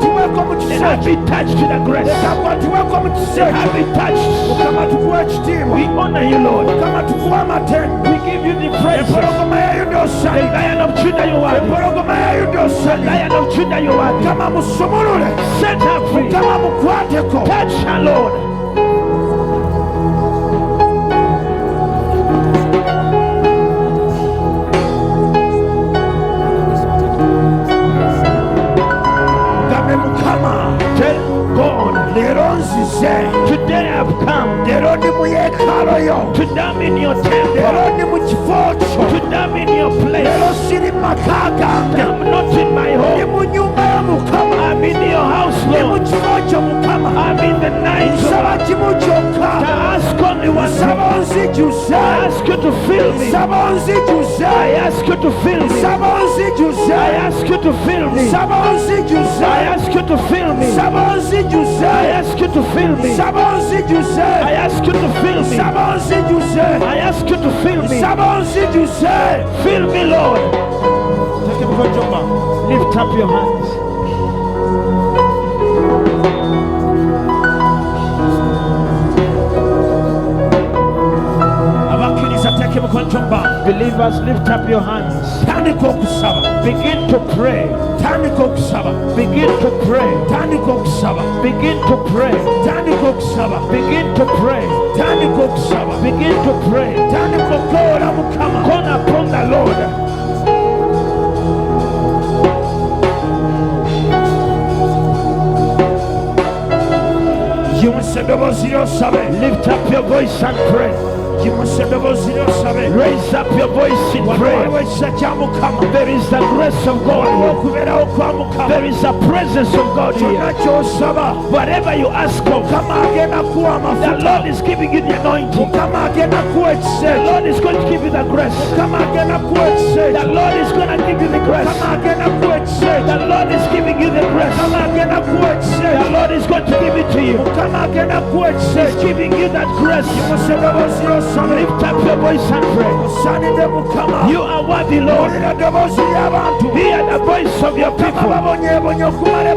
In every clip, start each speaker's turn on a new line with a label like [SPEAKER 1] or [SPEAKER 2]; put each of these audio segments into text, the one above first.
[SPEAKER 1] Let us be touched to the grace. Let us be touched. We honor you, Lord. We give you the praise. The Lion of Judah you are. The Lion of Judah you are. Set her free. Touch her, Lord. Tell God, today I've come to damn in your temple, to damn in your place. I'm not in my home. I'm in your house, Lord. I'm in the night, Lord. I ask only one thing. I ask you to fill me. I ask you to fill me. I ask you to fill me. I ask you to fill me. I ask you to fill me. I ask you to fill me. I ask you to fill me. Fill me, Lord. Lift up your hands. Believers, lift up your hands. Begin to pray. Begin to pray. Begin to pray. Begin to pray. Begin to pray. Call upon the Lord. Lift up your voice and pray. Raise up your voice in prayer. There is the grace of God here. There is the presence of God here. Whatever you ask of, the Lord is giving you the anointing. The Lord is going to give you the grace. The Lord is going to give you the grace. The Lord is giving you the grace. The Lord is going to give it to you. He's giving you that grace. Lift up your voice and pray. You are worthy, Lord. Hear the voice of your people.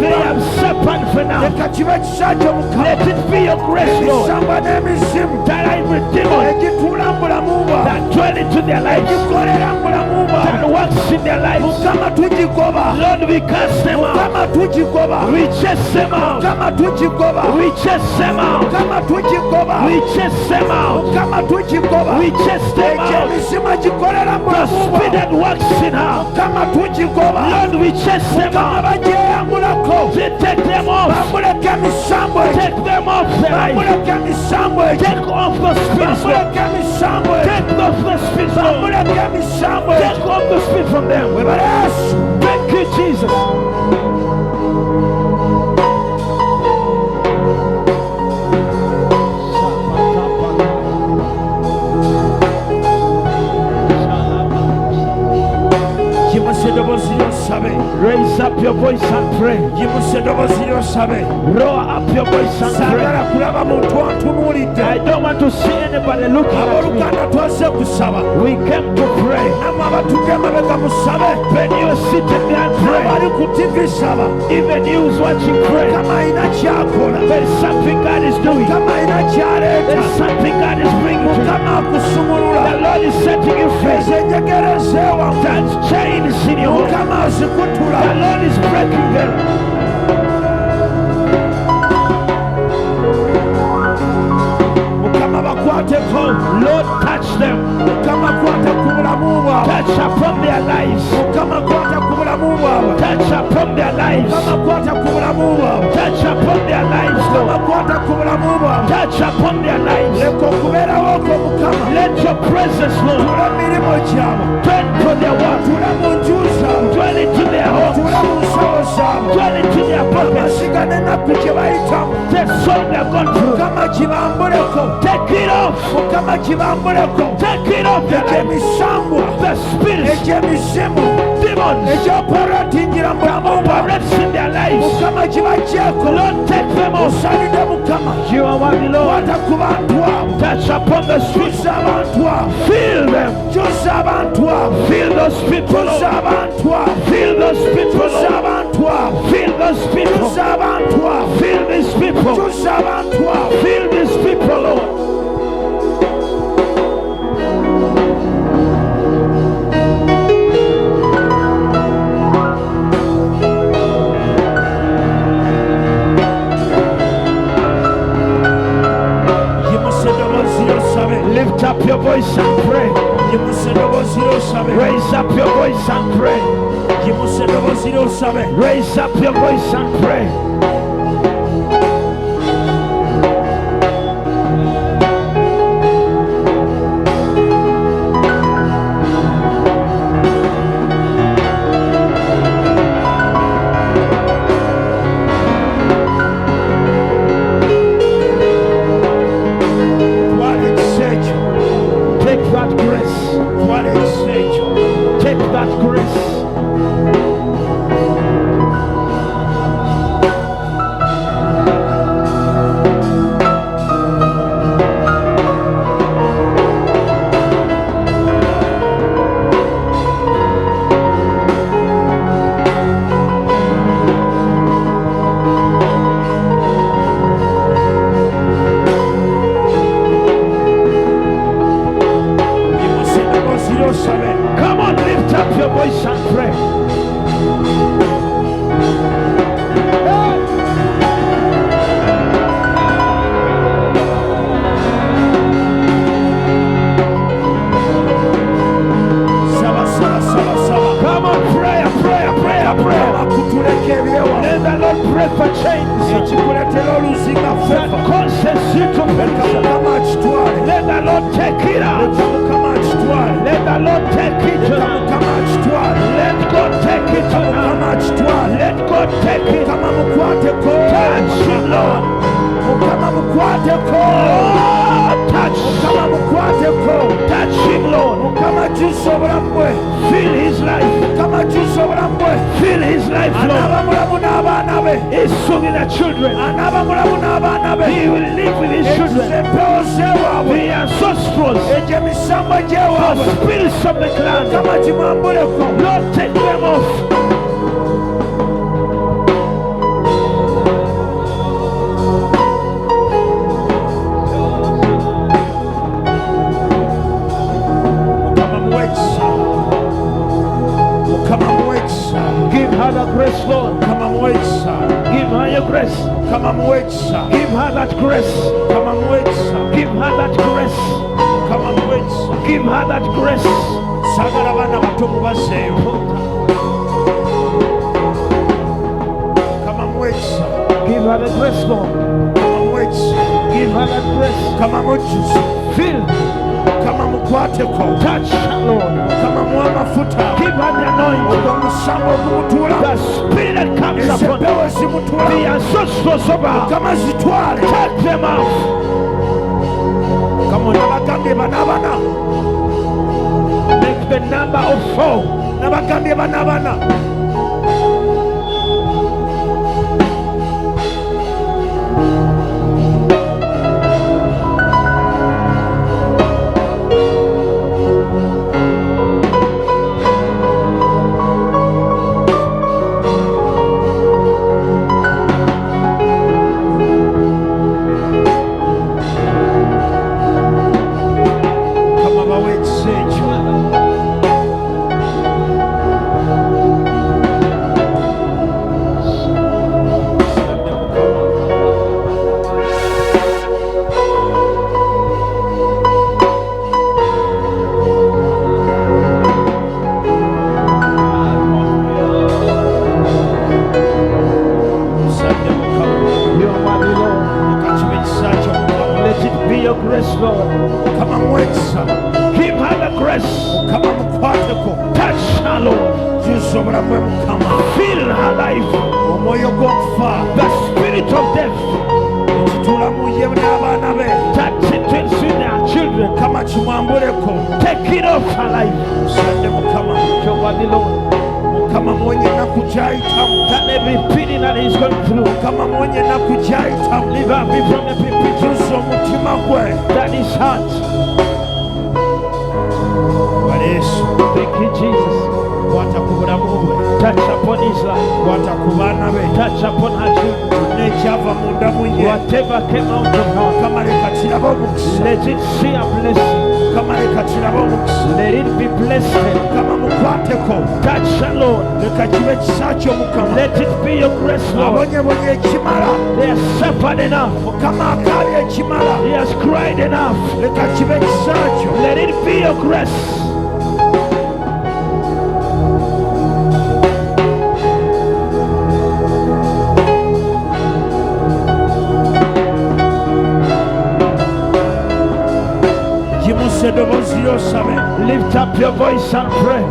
[SPEAKER 1] They have suffered for now. Let it be your grace, Lord, that every demon that dwell into their lives, that works in their lives, Lord, we cast them out. We chase them out. We chase them out. We chase them out. We chase them out. The spirit that works in her, Lord, we chase them out. Take them off. Take them off their life. Take off the spirits. Take off the spirits. Take off the spirit from them. Thank you, Jesus. Raise up your voice and pray. Roar up your voice and pray. I don't want to see anybody looking at me. We came to pray. When you are sitting there and pray, even you who's watching pray, there is something God is doing. There is something God is bringing to you. The Lord is setting you free. That chain is in your home. The Lord is breaking them. Lord, touch them. Touch upon their lives. Touch upon their lives. Touch upon their lives, Lord. Touch upon their lives. Let your presence, Lord, turn to their work. Dwell into their homes. Dwell into their pockets. The soul they're gone through. Take it off. Take it off their life. The spirits, demons, operates in their lives. Lord, take them off. You are worthy, Lord. Touch upon the spirits. Feel them. Feel those people, Lord. Feel those people, Lord. Feel those people. voice and pray. Raise up your voice and pray. Raise up your voice and pray. Come on, lift up your voice and pray. Come on, prayer. Let the Lord break for chains that causes you to fail. Let the Lord take it out. Let the Lord take it out. Let God take it out. Let God take it. Touch him, Lord. Touch him, Lord. Fill his life. Fill his life, Lord. He's singing the children. He will live with his children. He has nostrils for spirits of the clan. Lord, take them off. Give her the grace, Lord. Give her your grace. Give her that grace. Give her that grace. Give her that grace. Give her the grace, Lord. Give her that grace. Feel. Touch, Lord. Give her the anointing. The spirit that comes upon the ancestors of her. Take them out. Make the number of 4. That is heart. Thank you, Jesus. Touch upon his life. Touch upon her children. ekyava munda mu ye
[SPEAKER 2] whatever came out of her,
[SPEAKER 1] Mukama leka kirabe omukisa
[SPEAKER 2] let it see a blessing.
[SPEAKER 1] Mukama leka kirabe omukisa
[SPEAKER 2] Let it be blessed.
[SPEAKER 1] Mukama mukwateko
[SPEAKER 2] Touch her, Lord.
[SPEAKER 1] leka kibe ekisa kyo Mukama
[SPEAKER 2] Let it be your grace, Lord.
[SPEAKER 1] abonyebonye ekimala
[SPEAKER 2] They have suffered enough.
[SPEAKER 1] Mukama akaabye ekimala
[SPEAKER 2] He has cried enough.
[SPEAKER 1] leka kibe ekisa kyo
[SPEAKER 2] Let it be your grace.
[SPEAKER 1] yimusa eddoboozi ly'osabe
[SPEAKER 2] Lift up your voice and pray.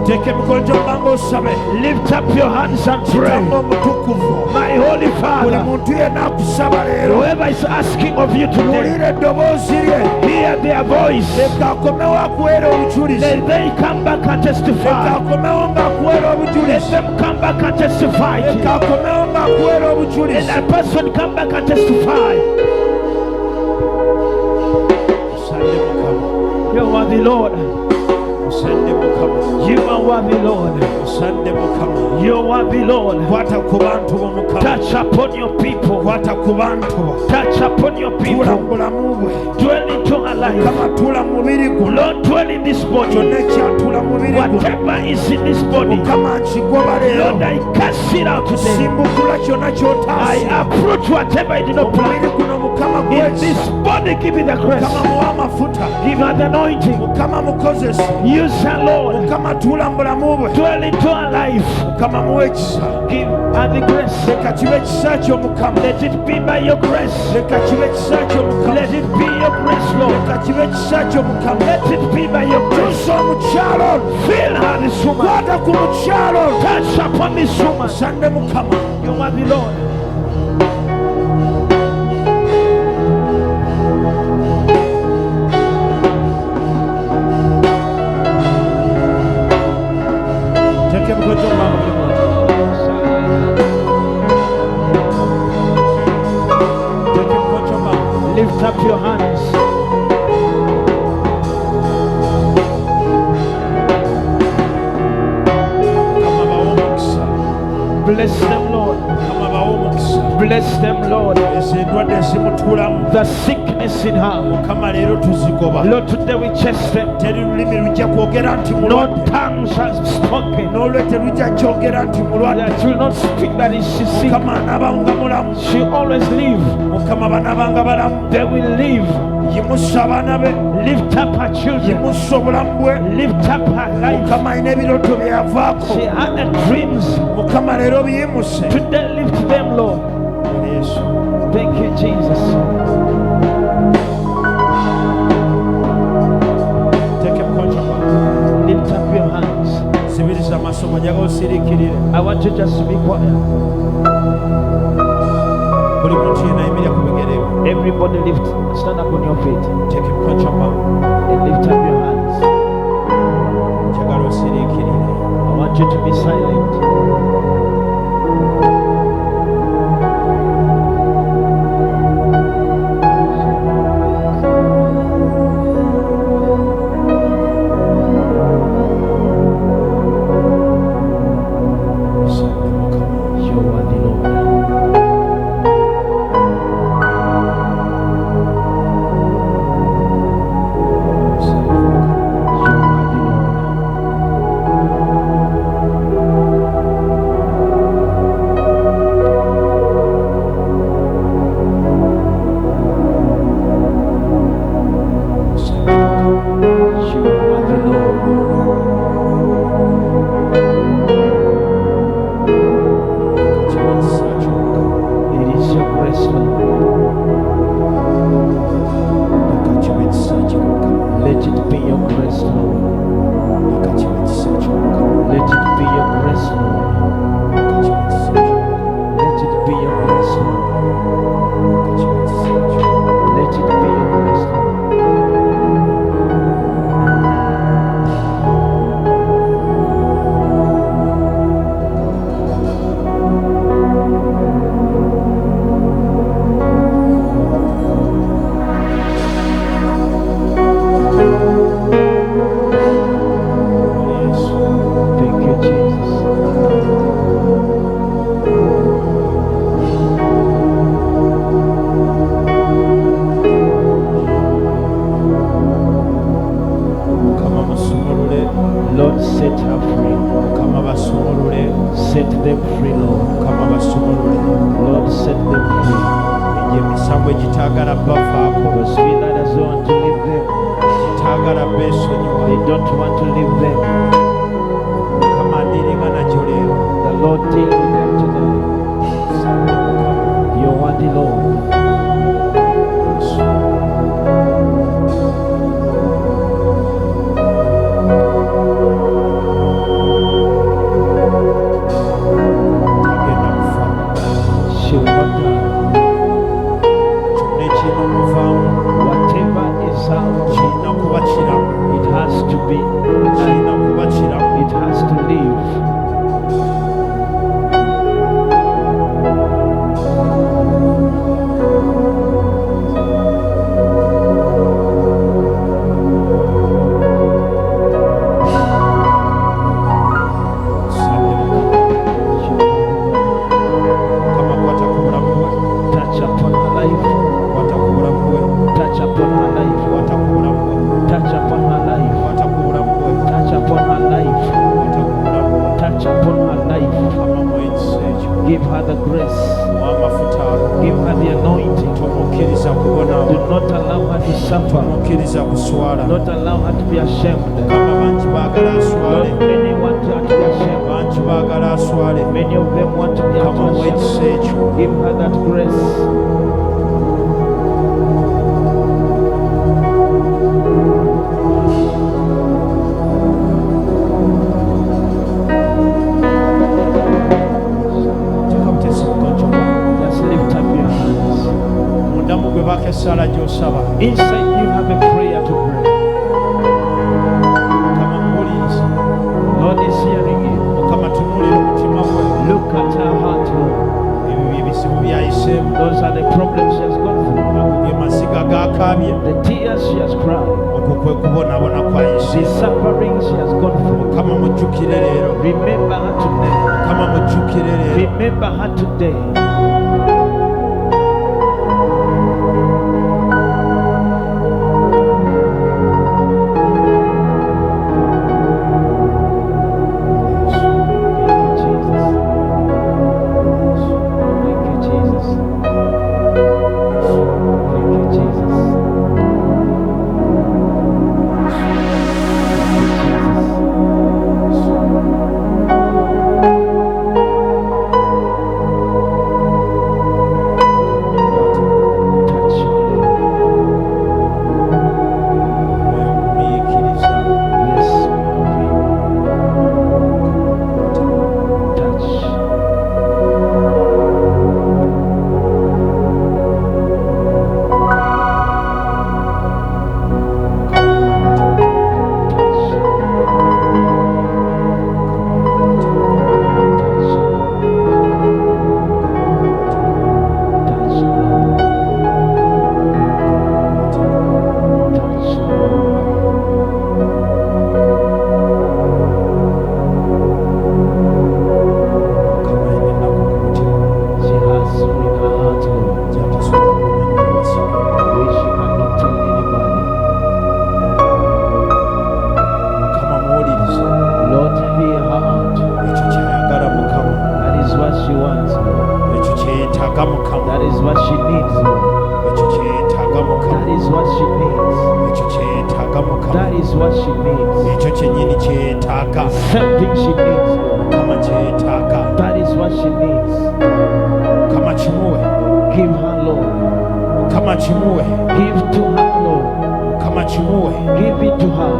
[SPEAKER 1] teeka emikono gy'obbanga osabe
[SPEAKER 2] Lift up your hands and pray.
[SPEAKER 1] Kitambo omutukuvu
[SPEAKER 2] My Holy
[SPEAKER 1] buli
[SPEAKER 2] Father,
[SPEAKER 1] muntu yenna akusaba leero
[SPEAKER 2] whoever is asking of you today,
[SPEAKER 1] muwulire eddoboozi lye
[SPEAKER 2] hear their voice.
[SPEAKER 1] leka akomewo akuweera obujulizi
[SPEAKER 2] Let they come back and
[SPEAKER 1] leka
[SPEAKER 2] testify.
[SPEAKER 1] akomewo ng'akuweera
[SPEAKER 2] Let
[SPEAKER 1] obujulizi
[SPEAKER 2] them come back and testify.
[SPEAKER 1] leka akomewo ng'akuweera
[SPEAKER 2] Let
[SPEAKER 1] obujulizi
[SPEAKER 2] that person come back and testify.
[SPEAKER 1] Osande Mukama
[SPEAKER 2] You are the Lord.
[SPEAKER 1] osande Mukama
[SPEAKER 2] You are worthy, Lord.
[SPEAKER 1] osande Mukama
[SPEAKER 2] You are worthy, Lord.
[SPEAKER 1] kwata ku bantu bo Mukama
[SPEAKER 2] Touch upon your people.
[SPEAKER 1] kwata ku bantu bo
[SPEAKER 2] Touch upon your
[SPEAKER 1] tuula mu
[SPEAKER 2] people.
[SPEAKER 1] bulamu bwe
[SPEAKER 2] Dwell into our life.
[SPEAKER 1] Mukama tuula mu mubiri guno
[SPEAKER 2] Lord, dwell in this body.
[SPEAKER 1] kyonna ekyatuula mu mubiri guno
[SPEAKER 2] Whatever is in this body,
[SPEAKER 1] Mukama nkigoba leero
[SPEAKER 2] Lord, I cast it out today.
[SPEAKER 1] simbukula kyonna
[SPEAKER 2] I
[SPEAKER 1] ky'otaase
[SPEAKER 2] approach whatever I did not
[SPEAKER 1] omubiri
[SPEAKER 2] plan.
[SPEAKER 1] guno Mukama
[SPEAKER 2] In
[SPEAKER 1] gwekisa
[SPEAKER 2] this body, give me the grace.
[SPEAKER 1] Mukama muwa amafuta
[SPEAKER 2] Give her the anointing.
[SPEAKER 1] Mukama mukozese
[SPEAKER 2] Use her, Lord.
[SPEAKER 1] Mukama tuula mu bulamu bwe
[SPEAKER 2] Dwell into our life.
[SPEAKER 1] Mukama muwe ekisa
[SPEAKER 2] Give her the grace.
[SPEAKER 1] leka kibe ekisa kyo Mukama
[SPEAKER 2] Let it be by your grace.
[SPEAKER 1] leka kibe ekisa kyo Mukama
[SPEAKER 2] Let it be your grace, Lord.
[SPEAKER 1] leka kibe ekisa kyo Mukama
[SPEAKER 2] Let it be by your grace.
[SPEAKER 1] tuusa omukyalo
[SPEAKER 2] Fill her, this woman.
[SPEAKER 1] kwata ku mukyalo
[SPEAKER 2] Touch upon this woman.
[SPEAKER 1] sande Mukama
[SPEAKER 2] You are the Lord.
[SPEAKER 1] teeka emikono gy'obbanga buli muntu teeka emikono gy'obbanga
[SPEAKER 2] Lift up your hands.
[SPEAKER 1] Mukama bawe omukisa
[SPEAKER 2] Bless them, Lord.
[SPEAKER 1] Mukama bawe omukisa
[SPEAKER 2] Bless them, Lord.
[SPEAKER 1] ezo endwadde ezimutuulamu
[SPEAKER 2] The sickness in her.
[SPEAKER 1] Mukama leero tuzigoba
[SPEAKER 2] Lord, today we chase them.
[SPEAKER 1] teri lulimi lujja kwogera nti
[SPEAKER 2] No
[SPEAKER 1] mulwadde
[SPEAKER 2] tongue shall spoken.
[SPEAKER 1] n'olwe terujja kyogera nti mulwadde
[SPEAKER 2] That will not speak that is she sick.
[SPEAKER 1] Mukama anaabanga mulamu
[SPEAKER 2] She always live.
[SPEAKER 1] Mukama banaabanga balamu
[SPEAKER 2] They will live.
[SPEAKER 1] yimusa abaana be
[SPEAKER 2] Lift up her children.
[SPEAKER 1] yimusa obulamu bwe
[SPEAKER 2] Lift up her life.
[SPEAKER 1] Mukama alina ebirooto byavaako
[SPEAKER 2] She had the dreams.
[SPEAKER 1] Mukama leero biyimuse
[SPEAKER 2] Today lift them, Lord.
[SPEAKER 1] Yesu
[SPEAKER 2] Thank you, Jesus.
[SPEAKER 1] teeka emikono gy'obbanga
[SPEAKER 2] Lift up your hands.
[SPEAKER 1] zibiriza amasomo njagala osiriikirire
[SPEAKER 2] I want you just to be quiet.
[SPEAKER 1] buli muntu yenna ayimirira ku bigere bye
[SPEAKER 2] Everybody lift. Stand up on your feet
[SPEAKER 1] teeka emikono gy'obbanga
[SPEAKER 2] and lift up your hands.
[SPEAKER 1] njagala osiriikirire
[SPEAKER 2] I want you to be silent.
[SPEAKER 1] Osande Mukama
[SPEAKER 2] You are the Lord.
[SPEAKER 1] Osande Mukama
[SPEAKER 2] You are the Lord.
[SPEAKER 1] emisango egitaagala bavaako
[SPEAKER 2] The spirit that doesn't want to leave them.
[SPEAKER 1] gitaagala beesonyiwa
[SPEAKER 2] They don't want to leave them.
[SPEAKER 1] mukama ndiringa nakyo leero
[SPEAKER 2] The Lord deal with them today. You want the Lord.
[SPEAKER 1] tagenda kufa
[SPEAKER 2] She will not die.
[SPEAKER 1] kyonna ekirimumuvaamu
[SPEAKER 2] Whatever is out,
[SPEAKER 1] kirina kuba kiramu
[SPEAKER 2] it has to be.
[SPEAKER 1] kirina kuba kiramu
[SPEAKER 2] It has to live.
[SPEAKER 1] mukama kwata ku bulamu bwe
[SPEAKER 2] Touch upon her life.
[SPEAKER 1] kwata ku bulamu bwe
[SPEAKER 2] Touch upon her life.
[SPEAKER 1] kwata ku bulamu bwe
[SPEAKER 2] Touch upon her life.
[SPEAKER 1] kwata ku bulamu bwe
[SPEAKER 2] Touch upon her life.
[SPEAKER 1] kwata ku bulamu bwe
[SPEAKER 2] Touch upon her life.
[SPEAKER 1] mukama mwekisa ekyo
[SPEAKER 2] Give her the grace.
[SPEAKER 1] ow'amafuta ago
[SPEAKER 2] Give her the anointing.
[SPEAKER 1] tomukkiriza kubonawo
[SPEAKER 2] Do not allow her to suffer.
[SPEAKER 1] tomukkiriza kuswala
[SPEAKER 2] Not allow her to be ashamed.
[SPEAKER 1] mukama bangi baagala aswale
[SPEAKER 2] Lord, many want her to be ashamed.
[SPEAKER 1] bangi baagala aswale
[SPEAKER 2] Many of them want to be
[SPEAKER 1] mukama
[SPEAKER 2] ashamed.
[SPEAKER 1] mwekisa ekyo
[SPEAKER 2] Give her that grace.
[SPEAKER 1] teka butesi mugonjo gwange
[SPEAKER 2] Just lift up your hands.
[SPEAKER 1] mundamu gwe baako essaala gy'osaba
[SPEAKER 2] Inside you have a prayer to pray.
[SPEAKER 1] mukama muwuliriza
[SPEAKER 2] Lord is hearing you.
[SPEAKER 1] mukama tunuulira omutima gwe
[SPEAKER 2] Look at her heart, Lord.
[SPEAKER 1] ebyo byebizibu byayiseemu
[SPEAKER 2] Those are the problems she has gone through.
[SPEAKER 1] ago ge masiga gakaabye
[SPEAKER 2] The tears she has cried.
[SPEAKER 1] okwo kwe kubonaabona kwayise
[SPEAKER 2] The suffering she has gone through.
[SPEAKER 1] mukama mujjukire leero
[SPEAKER 2] Remember her today.
[SPEAKER 1] mukama mujjukire leero
[SPEAKER 2] Remember her today. Thank you, Jesus. Thank you, Jesus. Thank you, Jesus. Touch her, Lord.
[SPEAKER 1] mwoyo gumiikiriza
[SPEAKER 2] Yes, touch.
[SPEAKER 1] mukama ayina ennaku ku mutima
[SPEAKER 2] She has with her heart, Lord,
[SPEAKER 1] gy'atasobola kumanyira basiga
[SPEAKER 2] which she cannot tell anybody.
[SPEAKER 1] mukama muwuliriza
[SPEAKER 2] Lord, hear her heart.
[SPEAKER 1] ekyo kyayagala mukama
[SPEAKER 2] That is what she wants, Lord.
[SPEAKER 1] ekyo kyeyeetaaga mukama
[SPEAKER 2] That is what she needs, Lord.
[SPEAKER 1] ekyo kyeyeetaaga mukama
[SPEAKER 2] That is what she needs.
[SPEAKER 1] ekyo kyeyeetaaga mukama
[SPEAKER 2] That is what she needs.
[SPEAKER 1] ekyo kyennyini kyeyeetaaga
[SPEAKER 2] Something she needs, Lord.
[SPEAKER 1] mukama kyeyeetaaga
[SPEAKER 2] That is what she needs.
[SPEAKER 1] mukama kimuwe
[SPEAKER 2] Give her, Lord.
[SPEAKER 1] mukama kimuwe
[SPEAKER 2] Give to her, Lord.
[SPEAKER 1] mukama kimuwe
[SPEAKER 2] Give it to her.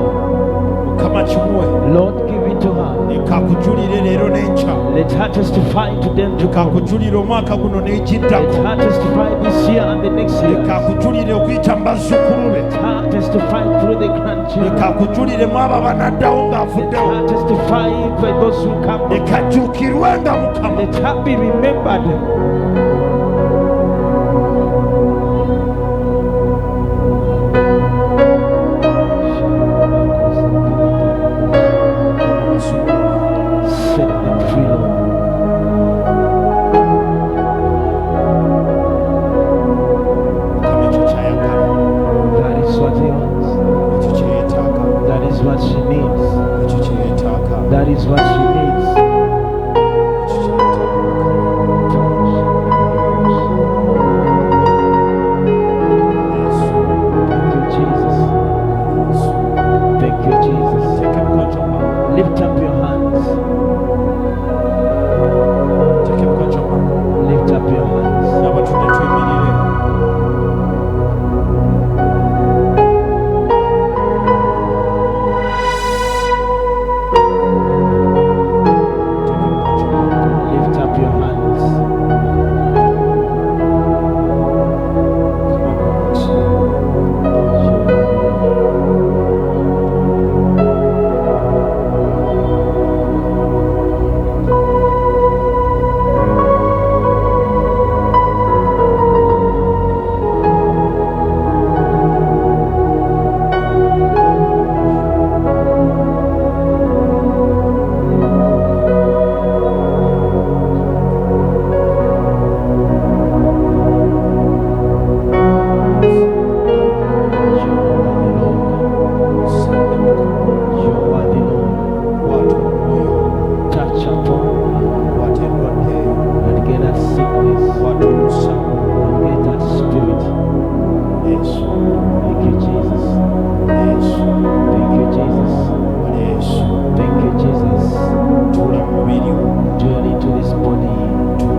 [SPEAKER 1] mukama kimuwe
[SPEAKER 2] Lord, give it to her.
[SPEAKER 1] leka akujulire leero n'enkya
[SPEAKER 2] Let her testify to them
[SPEAKER 1] leka
[SPEAKER 2] tomorrow.
[SPEAKER 1] akujulire omwaka guno
[SPEAKER 2] Let
[SPEAKER 1] n'egiddako
[SPEAKER 2] her testify this year and the next year.
[SPEAKER 1] leka akujulire okuyita mu bazzukulu be
[SPEAKER 2] Let her testify through the grandchildren.
[SPEAKER 1] leka akujuliremu abo abanaddawo
[SPEAKER 2] Let
[SPEAKER 1] ng'afuddewo
[SPEAKER 2] her testify for those who come.
[SPEAKER 1] leka ajjukirwe nga mukama
[SPEAKER 2] Let her be remembered